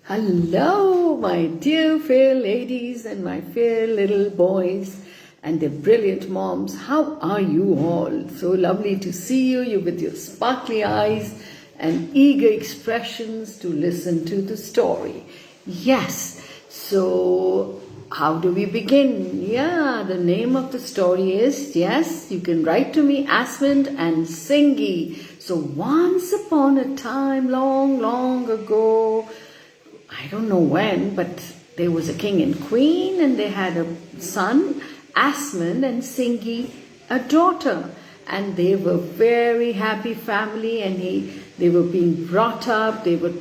Hello, my dear fair ladies and my fair little boys and their brilliant moms. How are you all? So lovely to see you with your sparkly eyes and eager expressions to listen to the story. Yes, so how do we begin? Yeah, the name of the story is, yes, you can write to me, Esmond and Singi. So once upon a time, long, long ago, I don't know when, but there was a king and queen and they had a son, Esmond, and Singi, a daughter. And they were very happy family, and they were being brought up, they were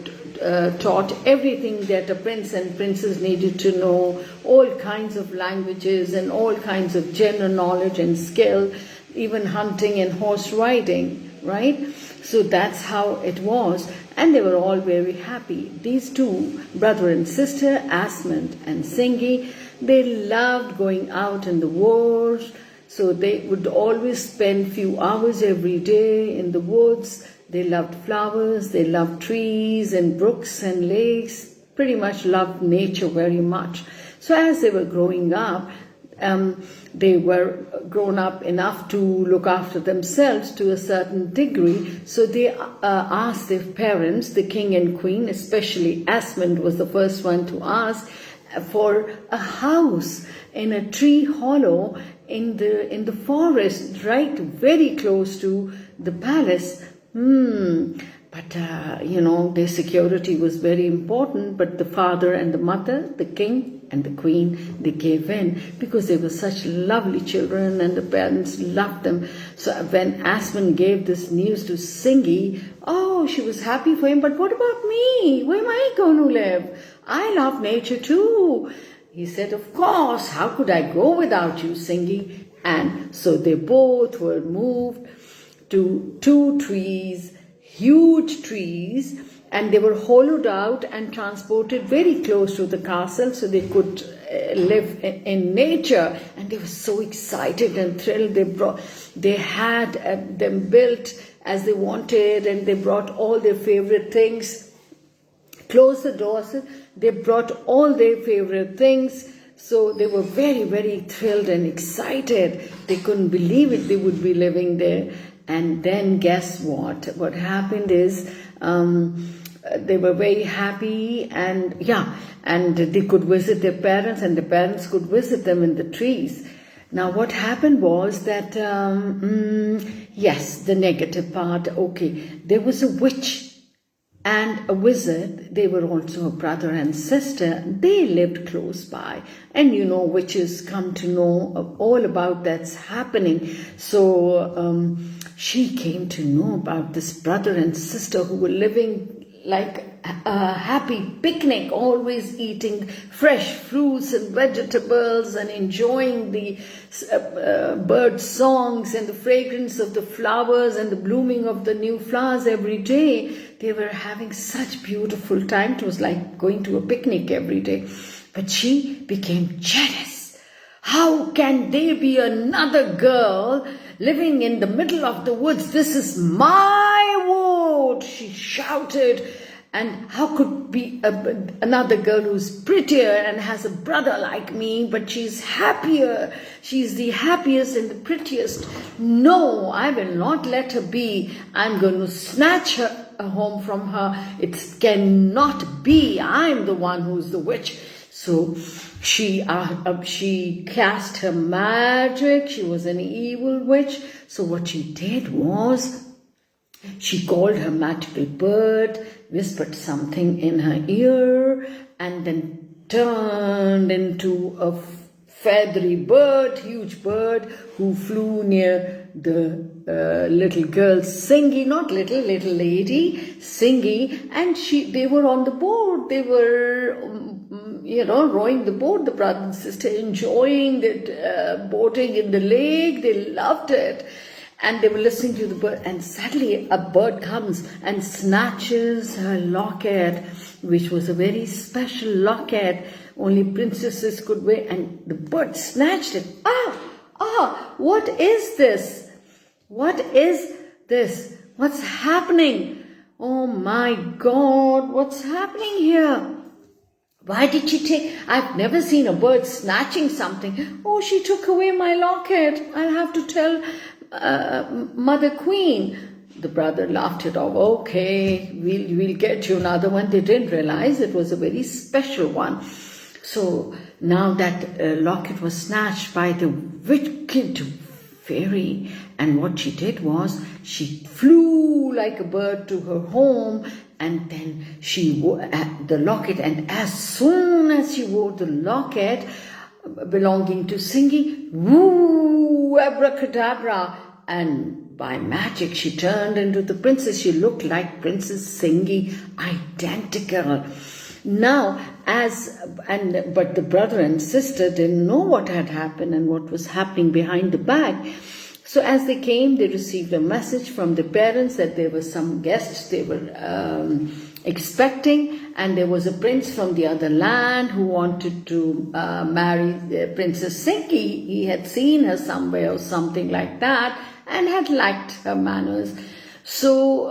taught everything that a prince and princess needed to know, all kinds of languages and all kinds of general knowledge and skill, even hunting and horse riding, right? So that's how it was, and they were all very happy. These two, brother and sister, Esmond and Singi, they loved going out in the woods, so they would always spend few hours every day in the woods. They loved flowers, they loved trees and brooks and lakes, pretty much loved nature very much. So as they were growing up, they were grown up enough to look after themselves to a certain degree. So they asked their parents, the king and queen, especially Esmond was the first one to ask for a house in a tree hollow in the forest, right very close to the palace. But their security was very important. But the father and the mother, the king and the queen, they gave in because they were such lovely children and the parents loved them. So when Esmond gave this news to Singi, she was happy for him. But what about me? Where am I going to live? I love nature too. He said, of course, how could I go without you, Singi? And so they both were moved to two trees, huge trees, and they were hollowed out and transported very close to the castle so they could live in nature. And they were so excited and thrilled. They had them built as they wanted, and they brought all their favorite things. Closed the doors, they brought all their favorite things. So they were very, very thrilled and excited. They couldn't believe it, they would be living there. And then guess what? What happened is they were very happy, and they could visit their parents, and the parents could visit them in the trees. Now what happened was that, yes, the negative part, okay, there was a witch and a wizard. They were also a brother and sister. They lived close by. And witches come to know all about that's happening. So she came to know about this brother and sister who were living like a happy picnic, always eating fresh fruits and vegetables and enjoying the bird songs and the fragrance of the flowers and the blooming of the new flowers every day. They were having such beautiful time. It was like going to a picnic every day. But she became jealous. How can there be another girl living in the middle of the woods? This is my wood, she shouted. And how could be another girl who's prettier and has a brother like me, but she's happier. She's the happiest and the prettiest. No, I will not let her be. I'm going to snatch her home from her. It cannot be. I'm the one who's the witch. So she cast her magic. She was an evil witch. So what she did was, she called her magical bird, whispered something in her ear, and then turned into a feathery bird, huge bird, who flew near the little girl Singi, not little lady, Singi, and they were on the boat. They were, rowing the boat, the brother and sister, enjoying the boating in the lake. They loved it. And they were listening to the bird, and suddenly a bird comes and snatches her locket, which was a very special locket only princesses could wear, and the bird snatched it. What is this? What is this? What's happening? Oh my God, what's happening here? Why did she take? I've never seen a bird snatching something. Oh, she took away my locket. I'll have to tell Mother Queen. The brother laughed it off. Okay, we'll get you another one. They didn't realize it was a very special one. So now that locket was snatched by the wicked fairy, and what she did was she flew like a bird to her home, and then she wore the locket, and as soon as she wore the locket belonging to Singi, woo, abracadabra, and by magic she turned into the princess. She looked like Princess Singi, identical. Now, but the brother and sister didn't know what had happened and what was happening behind the back. So as they came, they received a message from the parents that there were some guests they were expecting, and there was a prince from the other land who wanted to marry Princess Singi. He had seen her somewhere or something like that and had liked her manners. So,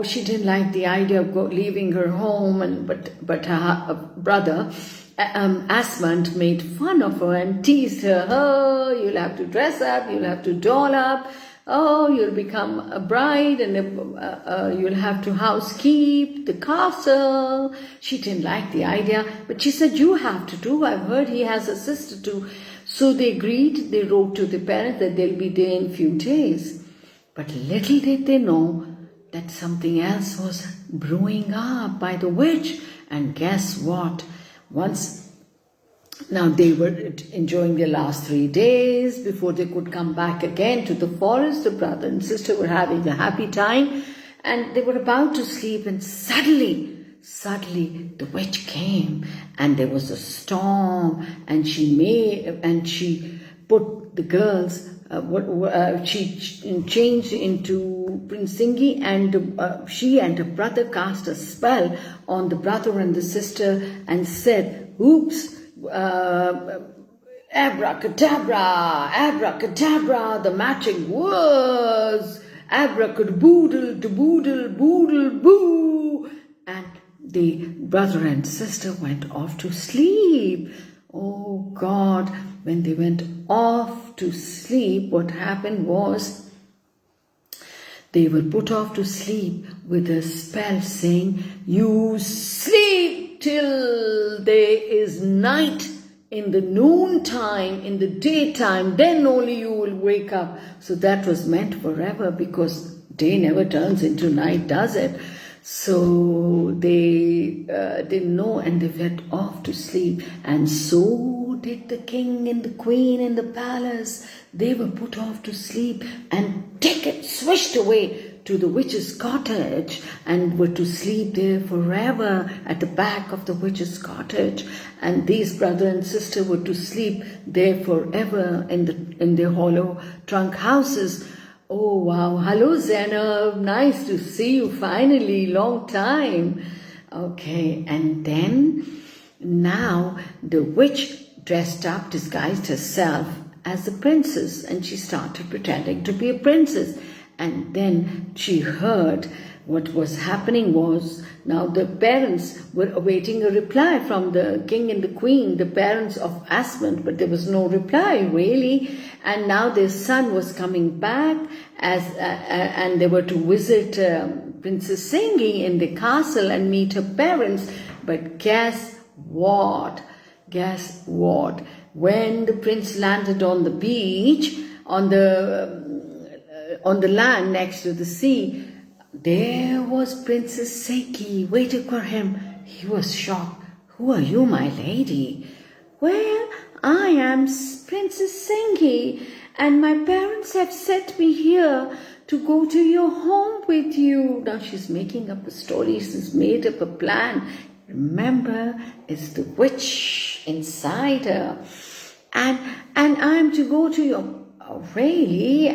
she didn't like the idea of leaving her home, but her brother Esmond made fun of her and teased her. Oh, you'll have to dress up, you'll have to doll up. Oh, you'll become a bride, and you'll have to housekeep the castle. She didn't like the idea, but she said, you have to do. I've heard he has a sister too. So they agreed. They wrote to the parents that they'll be there in a few days. But little did they know that something else was brewing up by the witch. And guess what? Now they were enjoying their last 3 days before they could come back again to the forest. The brother and sister were having a happy time, and they were about to sleep, and suddenly the witch came, and there was a storm, and she put the girls. She changed into Prince Singi, and she and her brother cast a spell on the brother and the sister and said, oops, abracadabra, abracadabra, the magic words, abracadaboodle, daboodle, boodle, boo. And the brother and sister went off to sleep. Oh God, when they went off to sleep, what happened was they were put off to sleep with a spell saying, you sleep till there is night. In the noontime, in the daytime, then only you will wake up. So that was meant forever, because day never turns into night, does it? So they didn't know, and they went off to sleep. And so did the king and the queen in the palace. They were put off to sleep, and tickets swished away to the witch's cottage, and were to sleep there forever at the back of the witch's cottage. And these brother and sister were to sleep there forever in their hollow trunk houses. Oh wow, hello Zainab, nice to see you finally, long time. Okay, and then now the witch dressed up, disguised herself as a princess, and she started pretending to be a princess. And then she heard what was happening was, now the parents were awaiting a reply from the king and the queen, the parents of Esmond, but there was no reply really. And now their son was coming back and they were to visit Princess Singi in the castle and meet her parents. But guess what? When the prince landed on the beach, on the land next to the sea, there was Princess Singi waiting for him. He was shocked. Who are you, my lady? Well, I am Princess Singi, and my parents have sent me here to go to your home with you. Now she's making up a story. She's made up a plan. Remember, it's the witch inside her. And I'm to go to your... Oh, really?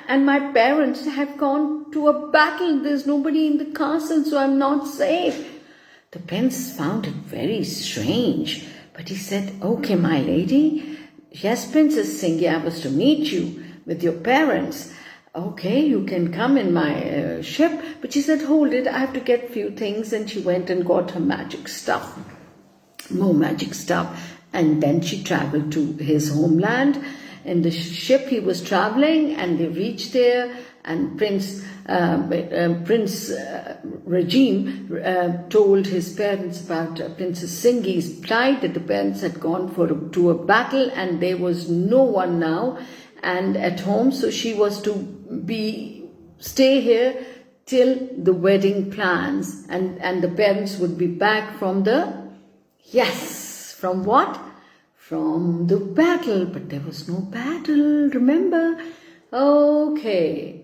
And my parents have gone to a battle. There's nobody in the castle, so I'm not safe. The prince found it very strange, but he said, okay, my lady. Yes, Princess Singi, I was to meet you with your parents. Okay, you can come in my ship. But she said, hold it, I have to get a few things. And she went and got her magic stuff. no magic stuff. And then she traveled to his homeland. In the ship he was traveling, and they reached there, and Prince Regime told his parents about Princess Singi's plight, that the parents had gone to a battle and there was no one now and at home, so she was to stay here till the wedding plans, and the parents would be back from from what? From the battle. But there was no battle, remember? Okay.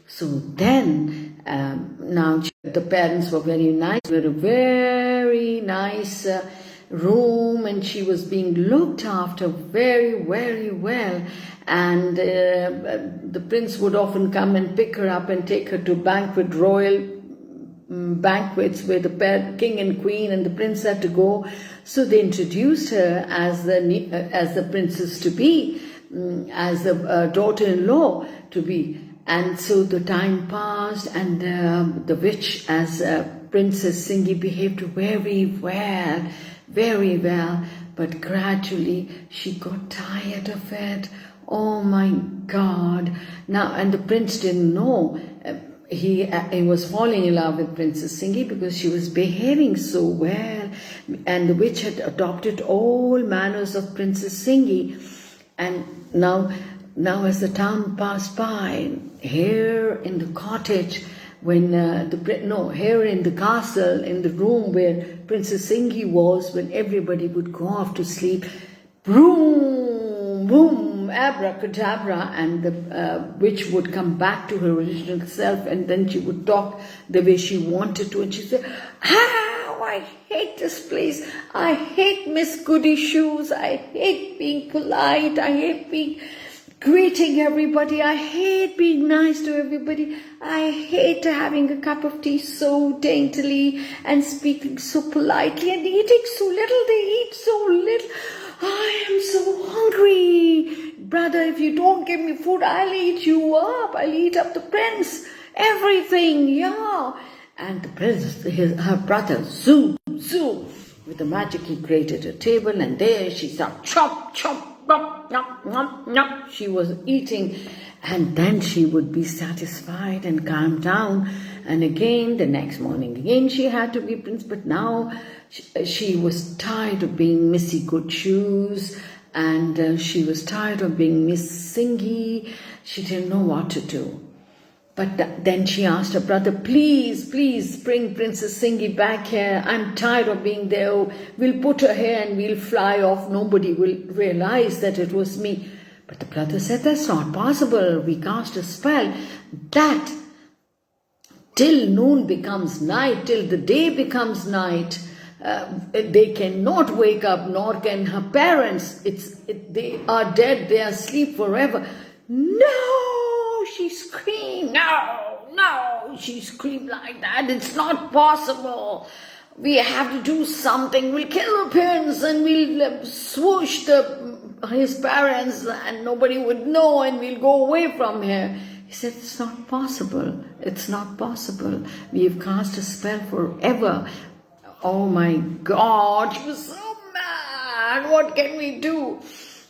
So then, now the parents were very nice. We had a very nice room, and she was being looked after very, very well. And the prince would often come and pick her up and take her to royal banquets where the king and queen and the prince had to go. So they introduced her as the princess to be, as the daughter-in-law to be. And so the time passed, and the witch, as Princess Singi, behaved very well, but gradually she got tired of it. Oh my God. Now, and the prince didn't know. He was falling in love with Princess Singi because she was behaving so well, and the witch had adopted all manners of Princess Singi. And now as the time passed by, here in the cottage, here in the castle, in the room where Princess Singi was, when everybody would go off to sleep, boom, boom, abracadabra, and the witch would come back to her original self, and then she would talk the way she wanted to, and she said, I hate this place. I hate Miss Goody Shoes. I hate being polite. I hate greeting everybody. I hate being nice to everybody. I hate having a cup of tea so daintily and speaking so politely and eating so little. They eat so little. I am so hungry. Brother, if you don't give me food, I'll eat you up. I'll eat up the prince. Everything, yeah. And the prince, her brother, Zoo, with the magic, he created a table, and there she saw chop, chop, chop, chop, chop, chop. She was eating, and then she would be satisfied and calm down. And again, the next morning, again she had to be prince, but now she was tired of being Missy Good Shoes, and she was tired of being Miss Singi. She didn't know what to do. But then she asked her brother, please bring Princess Singi back here. I'm tired of being there. We'll put her here and we'll fly off. Nobody will realize that it was me. But the brother said, that's not possible. We cast a spell that till noon becomes night, till the day becomes night, they cannot wake up, nor can her parents. They are dead. They are asleep forever. No, she screamed. No, she screamed like that. It's not possible. We have to do something. We'll kill the prince and we'll swoosh his parents and nobody would know and we'll go away from here. He said, it's not possible. It's not possible. We've cast a spell forever. Oh my God, she was so mad. What can we do?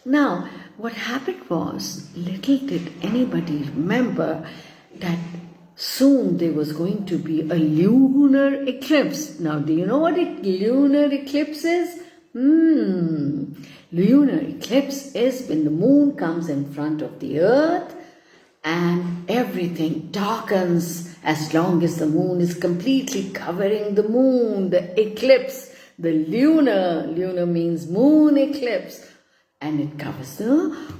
Now, what happened was, little did anybody remember that soon there was going to be a lunar eclipse. Now, do you know what a lunar eclipse is? Lunar eclipse is when the moon comes in front of the earth and everything darkens as long as the moon is completely covering the moon. The eclipse, the lunar means moon eclipse. And it covers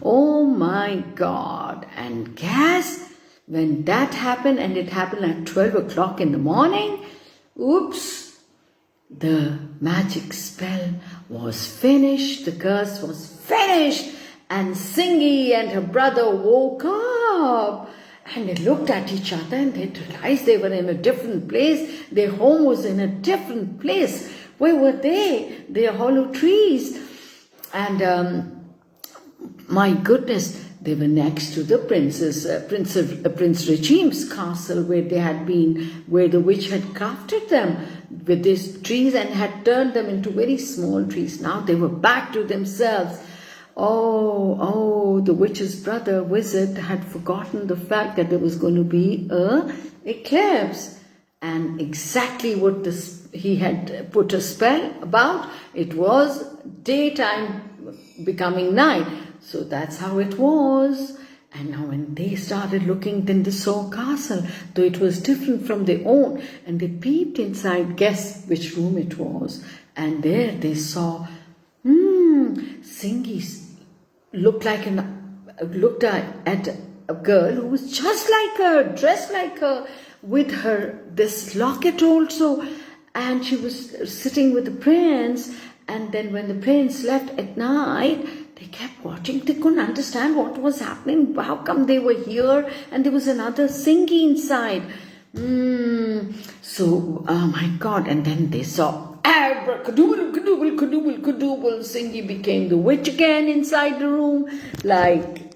oh my God. And guess when that happened, and it happened at 12 o'clock in the morning, oops, the magic spell was finished, the curse was finished, and Singi and her brother woke up. And they looked at each other and they realized they were in a different place. Their home was in a different place. Where were they? They are hollow trees. And my goodness, they were next to the Prince Regim's castle, where they had been, where the witch had crafted them with these trees and had turned them into very small trees. Now they were back to themselves. Oh, the witch's brother wizard had forgotten the fact that there was going to be a eclipse, and exactly what he had put a spell about, it was daytime becoming night. So that's how it was. And now when they started looking, then they saw a castle, though it was different from their own, and they peeped inside, guess which room it was, and there they saw Singi looked at a girl who was just like her, dressed like her, with her this locket also, and she was sitting with the prince. And then when the prince left at night, they kept watching. They couldn't understand what was happening. How come they were here and there was another Singi inside? So, oh my God. And then they saw abracadabra, kadooble, kadooble, kadooble. Singi became the witch again inside the room. Like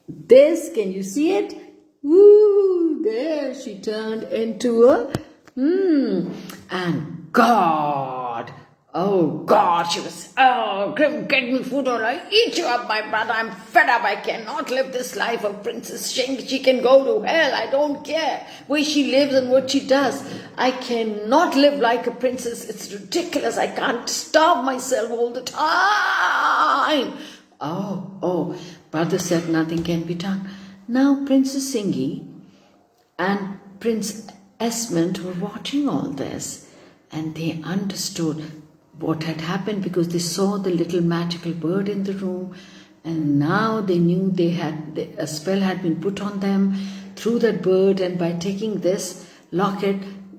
this. Can you see it? Woo! There she turned into a... And God... Oh God, she was, get me food or I eat you up, my brother. I'm fed up. I cannot live this life of Princess Singi. She can go to hell. I don't care where she lives and what she does. I cannot live like a princess. It's ridiculous. I can't starve myself all the time. Oh, brother said nothing can be done. Now Princess Singi and Prince Esmond were watching all this, and they understood what had happened because they saw the little magical bird in the room, and now they knew a spell had been put on them through that bird, and by taking this locket,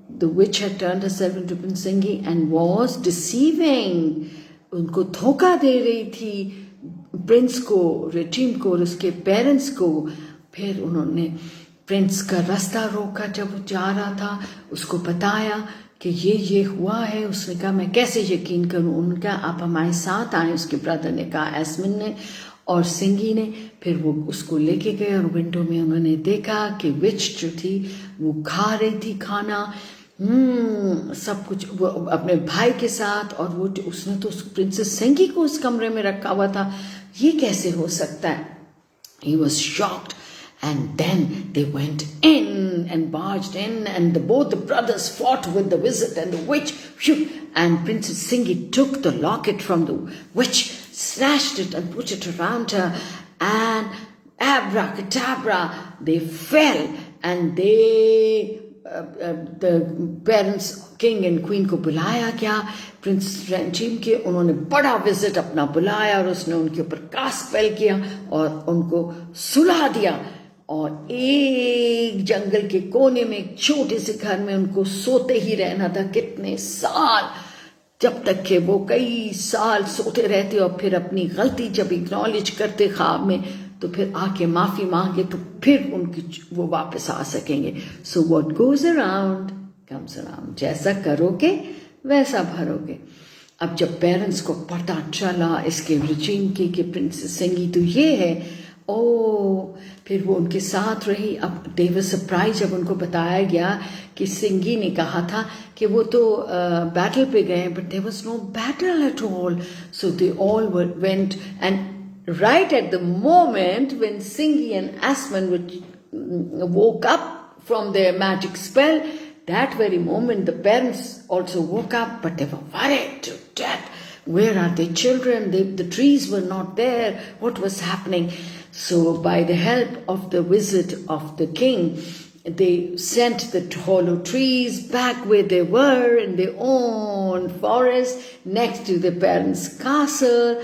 the witch had turned herself into Prince Singi and was deceiving. उनको धोखा दे रही थी Prince को, regime को और उसके parents को. फिर उन्होंने प्रिंस का रास्ता रोका जब वो जा रहा था, उसको बताया कि ये हुआ है. उसने कहा मैं कैसे यकीन करूं. उन्होंने कहा आप हमारे साथ आए. उसके ब्रदर ने कहा, एस्मंड ने और सिंगी ने. फिर वो उसको लेके गए और विंडो में उन्होंने देखा कि विच जो थी वो खा रही थी खाना, सब कुछ वो अपने भाई के साथ. और वो उसने तो प्रिंसेस सिंगी को उस कमरे में रखा हुआ था. ये कैसे हो सकता है? He was shocked. And then they went in and barged in, and both the brothers fought with the wizard and the witch. Phew! And Princess Singi took the locket from the witch, snatched it and put it around her, and abracadabra, they fell, and the parents, king and queen को बुलाया गया. Prince Ranjim के उन्होंने बड़ा visit अपना बुलाया और उसने उनके ऊपर कास्ट स्पेल किया और उनको सुला दिया. और एक जंगल के कोने में एक छोटे से घर में उनको सोते ही रहना था. कितने साल, जब तक कि वो कई साल सोते रहते और फिर अपनी गलती जब एक्नॉलेज करते ख्वाब में, तो फिर आके माफी मांगे तो फिर उनकी वो वापस आ सकेंगे. So what goes around comes around. जैसा करोगे वैसा भरोगे. अब जब पेरेंट्स को पता चला इसके रजीम की कि प्रिंसेस सिंगी तो ये है, फिर वो उनके साथ रही. अब दे वर सरप्राइज जब उनको बताया गया कि सिंगी ने कहा था कि वो तो बैटल पे गए, but there was no battle at all. So they all went, and right at the moment when Singy and Esmond woke up from their magic spell, that very moment the parents also woke up, but they were worried to death. Where are their children? The trees were not there. What was happening? So by the help of the wizard of the king, they sent the hollow trees back where they were in their own forest next to their parents' castle.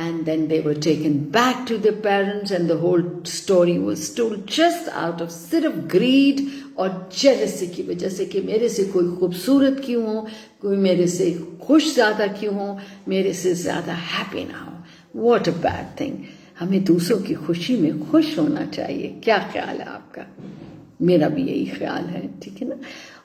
And then they were taken back to their parents, and the whole story was told just out of सिर्फ greed और jealousy की वजह से कि मेरे से कोई खूबसूरत क्यों हो, कोई मेरे से खुश ज़्यादा क्यों हो, मेरे से ज़्यादा happy ना हो. What a bad thing. हमें दूसरों की खुशी में खुश होना चाहिए. क्या ख्याल है आपका? मेरा भी यही ख्याल है. ठीक है ना?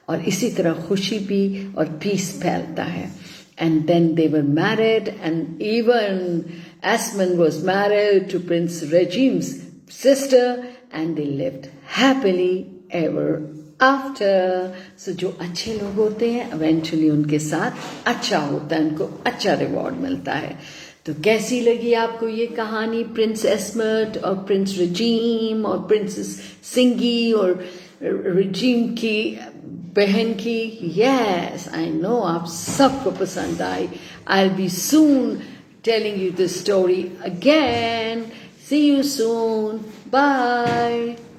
और इसी तरह खुशी भी और पीस फैलता है. and then they were married, and even Esmond was married to Prince Regim's sister, and they lived happily ever after. So जो अच्छे लोग होते हैं eventually उनके साथ अच्छा होता है, उनको अच्छा रिवॉर्ड मिलता है. तो कैसी लगी आपको ये कहानी प्रिंस एस्मंड और प्रिंस रजीम और प्रिंसेस सिंगी और रजीम की बहन की? यस, आई नो आप सबको पसंद आई. I will be soon telling you this story again. See you soon. Bye.